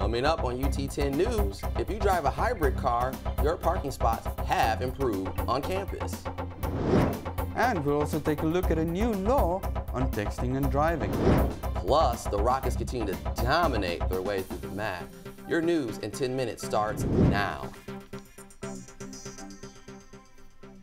Coming up on UT10 News, if you drive a hybrid car, your parking spots have improved on campus. And we'll also take a look at a new law on texting and driving. Plus, the Rockets continue to dominate their way through the MAC. Your news in 10 minutes starts now.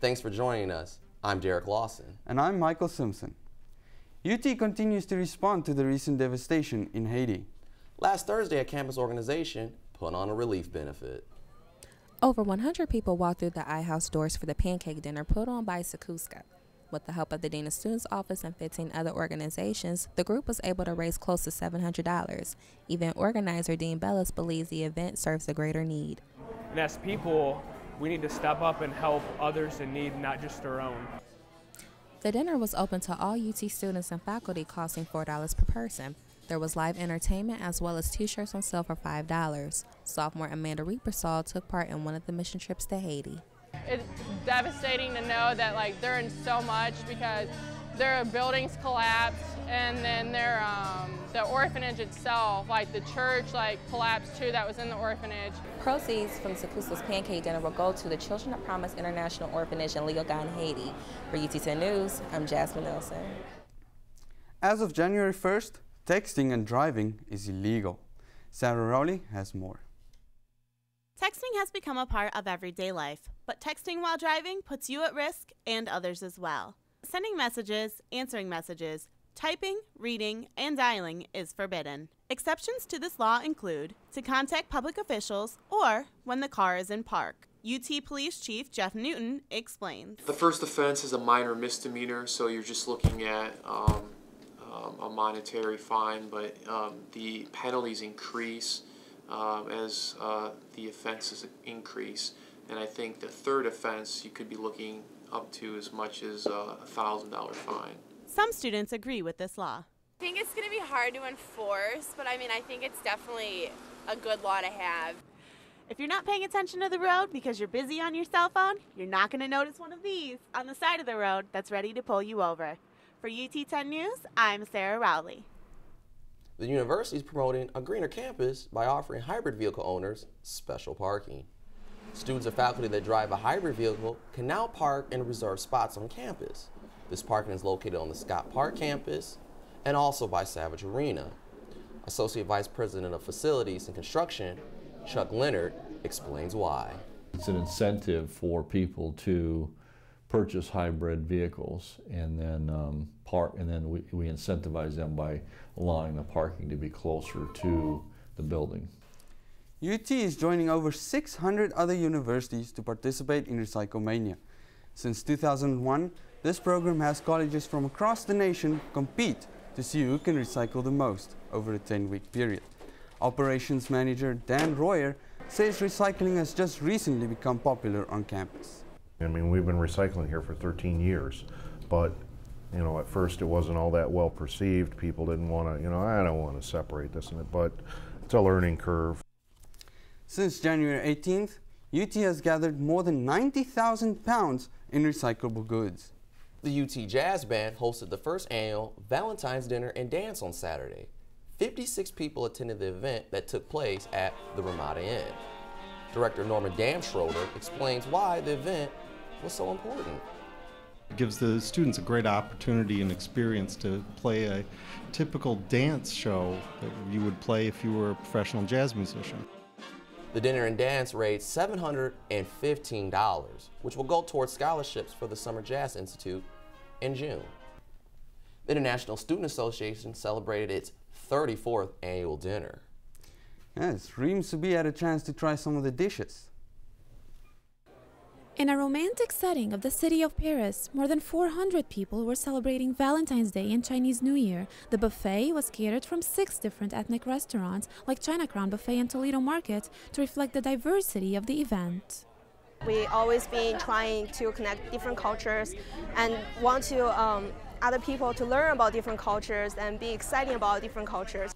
Thanks for joining us. I'm Derek Lawson. And I'm Michael Simpson. UT continues to respond to the recent devastation in Haiti. Last Thursday, a campus organization put on a relief benefit. Over 100 people walked through the iHouse doors for the pancake dinner put on by Sakuska. With the help of the Dean of Students Office and 15 other organizations, the group was able to raise close to $700. Event organizer Dean Bellis believes the event serves a greater need. And as people, we need to step up and help others in need, not just our own. The dinner was open to all UT students and faculty, costing $4 per person. There was live entertainment as well as t-shirts on sale for $5. Sophomore Amanda Reepersall took part in one of the mission trips to Haiti. It's devastating to know that they're in so much because their buildings collapsed, and then the orphanage itself, the church collapsed too, that was in the orphanage. Proceeds from Sakuska's pancake dinner will go to the Children of Promise International Orphanage in Léogâne, Haiti. For UT10 News, I'm Jasmine Nelson. As of January 1st, texting and driving is illegal. Sarah Rowley has more. Texting has become a part of everyday life, but texting while driving puts you at risk and others as well. Sending messages, answering messages, typing, reading, and dialing is forbidden. Exceptions to this law include to contact public officials or when the car is in park. UT Police Chief Jeff Newton explains. The first offense is a minor misdemeanor, so you're just looking at a monetary fine, but the penalties increase as the offenses increase. And I think the third offense, you could be looking up to as much as a $1,000 fine. Some students agree with this law. I think it's going to be hard to enforce, but I think it's definitely a good law to have. If you're not paying attention to the road because you're busy on your cell phone, you're not going to notice one of these on the side of the road that's ready to pull you over. For UT10 News, I'm Sarah Rowley. The university is promoting a greener campus by offering hybrid vehicle owners special parking. Students and faculty that drive a hybrid vehicle can now park and reserve spots on campus. This parking is located on the Scott Park campus and also by Savage Arena. Associate Vice President of Facilities and Construction, Chuck Leonard, explains why. It's an incentive for people to purchase hybrid vehicles and then park, and then we incentivize them by allowing the parking to be closer to the building. UT is joining over 600 other universities to participate in Recyclemania. Since 2001, this program has colleges from across the nation compete to see who can recycle the most over a 10-week period. Operations Manager Dan Royer says recycling has just recently become popular on campus. We've been recycling here for 13 years, but at first it wasn't all that well perceived. People didn't want to, I don't want to separate this and it, but it's a learning curve. Since January 18th, UT has gathered more than 90,000 pounds in recyclable goods. The UT Jazz Band hosted the first annual Valentine's Dinner and Dance on Saturday. 56 people attended the event that took place at the Ramada Inn. Director Norman Damschroeder explains why the event was so important. It gives the students a great opportunity and experience to play a typical dance show that you would play if you were a professional jazz musician. The dinner and dance raised $715, which will go towards scholarships for the Summer Jazz Institute in June. The International Student Association celebrated its 34th annual dinner. Yes, Reem Subi had a chance to try some of the dishes. In a romantic setting of the city of Paris, more than 400 people were celebrating Valentine's Day and Chinese New Year. The buffet was catered from 6 different ethnic restaurants, like China Crown Buffet and Toledo Market, to reflect the diversity of the event. We always been trying to connect different cultures and want to other people to learn about different cultures and be excited about different cultures.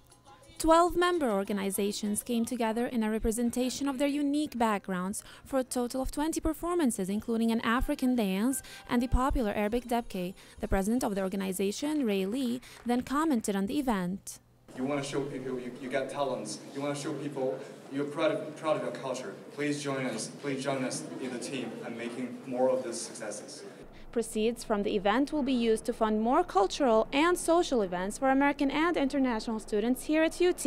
12 member organizations came together in a representation of their unique backgrounds for a total of 20 performances, including an African dance and the popular Arabic debke. The president of the organization, Ray Lee, then commented on the event. You want to show people you got talents. You want to show people you're proud of your culture. Please join us. Please join us in the team and making more of these successes. Proceeds from the event will be used to fund more cultural and social events for American and international students here at UT.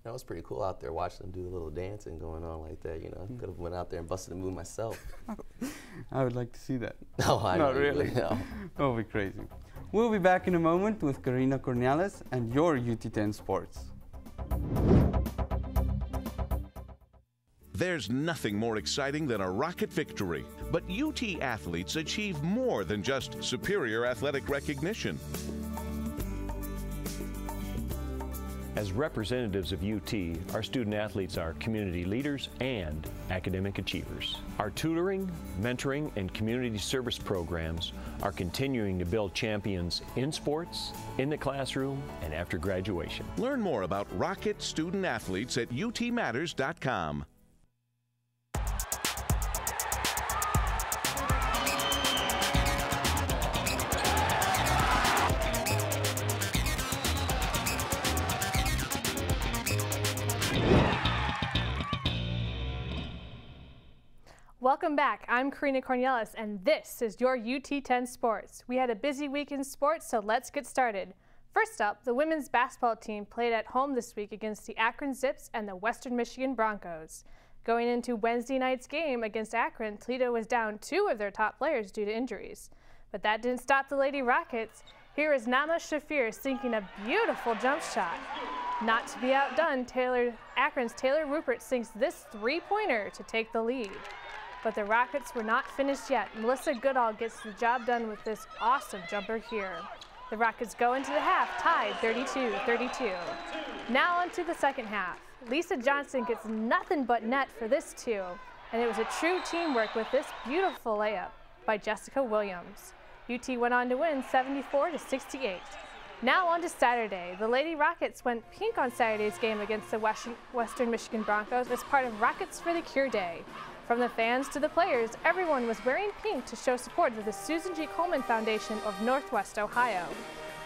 That was pretty cool out there watching them do the little dancing going on like that, you know. Could have went out there and busted a move myself. I would like to see that. No, I Not don't really. No. That would be crazy. We'll be back in a moment with Karina Cornelis and your UT10 Sports. There's nothing more exciting than a rocket victory, but UT athletes achieve more than just superior athletic recognition. As representatives of UT, our student athletes are community leaders and academic achievers. Our tutoring, mentoring, and community service programs are continuing to build champions in sports, in the classroom, and after graduation. Learn more about Rocket student athletes at utmatters.com. Welcome back. I'm Karina Cornelis, and this is your UT10 Sports. We had a busy week in sports, so let's get started. First up, the women's basketball team played at home this week against the Akron Zips and the Western Michigan Broncos. Going into Wednesday night's game against Akron, Toledo was down 2 of their top players due to injuries. But that didn't stop the Lady Rockets. Here is Nama Shafir sinking a beautiful jump shot. Not to be outdone, Akron's Taylor Rupert sinks this three-pointer to take the lead. But the Rockets were not finished yet. Melissa Goodall gets the job done with this awesome jumper here. The Rockets go into the half, tied 32-32. Now on to the second half. Lisa Johnson gets nothing but net for this too, and it was a true teamwork with this beautiful layup by Jessica Williams. UT went on to win 74-68. Now on to Saturday. The Lady Rockets went pink on Saturday's game against the Western Michigan Broncos as part of Rockets for the Cure Day. From the fans to the players, everyone was wearing pink to show support for the Susan G. Komen Foundation of Northwest Ohio.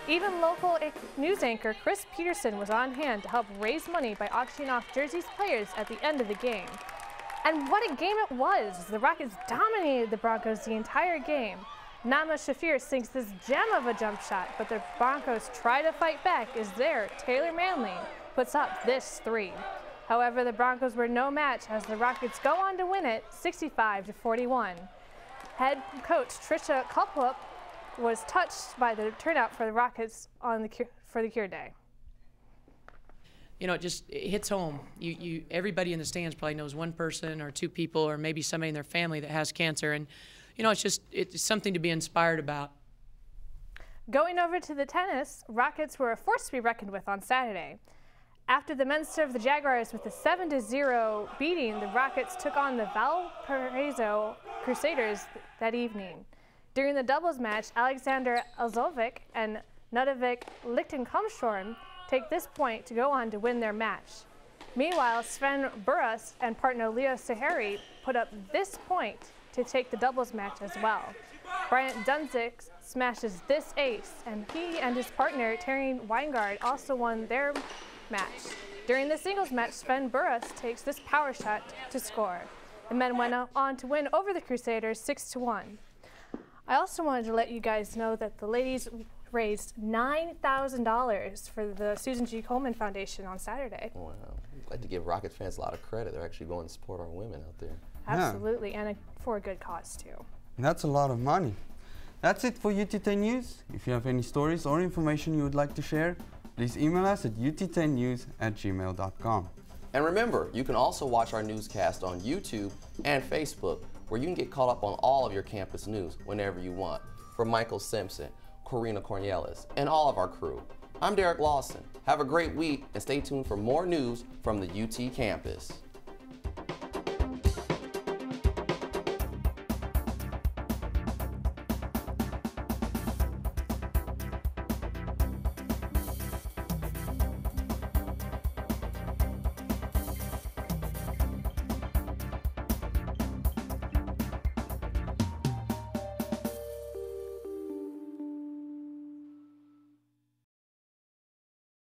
Even local news anchor Chris Peterson was on hand to help raise money by auctioning off jerseys players at the end of the game. And what a game it was! The Rockets dominated the Broncos the entire game. Nama Shafir sinks this gem of a jump shot, but the Broncos try to fight back as their Taylor Manley puts up this three. However, the Broncos were no match as the Rockets go on to win it 65-41. Head coach Tricia Kulpup was touched by the turnout for the Rockets for the Cure Day. You know, it hits home. Everybody in the stands probably knows one person or two people or maybe somebody in their family that has cancer, and you know, it's something to be inspired about. Going over to the tennis, Rockets were a force to be reckoned with on Saturday. After the men served the Jaguars with a 7-0 beating, the Rockets took on the Valparaiso Crusaders that evening. During the doubles match, Alexander Elzovic and Ludovic Lichtenkampstorm take this point to go on to win their match. Meanwhile, Sven Burras and partner Leo Sahari put up this point to take the doubles match as well. Bryant Dunzik smashes this ace, and he and his partner Terry Weingard also won their match. During the singles match, Sven Burras takes this power shot to score. The men went on to win over the Crusaders 6-1. I also wanted to let you guys know that the ladies raised $9,000 for the Susan G. Komen Foundation on Saturday. Wow. I'd like to give Rocket fans a lot of credit. They're actually going to support our women out there. Absolutely, and for a good cause too. That's a lot of money. That's it for UT10 News. If you have any stories or information you would like to share, please email us at ut10news@gmail.com. And remember, you can also watch our newscast on YouTube and Facebook, where you can get caught up on all of your campus news whenever you want. For Michael Simpson, Karina Cornelis, and all of our crew, I'm Derek Lawson. Have a great week and stay tuned for more news from the UT campus.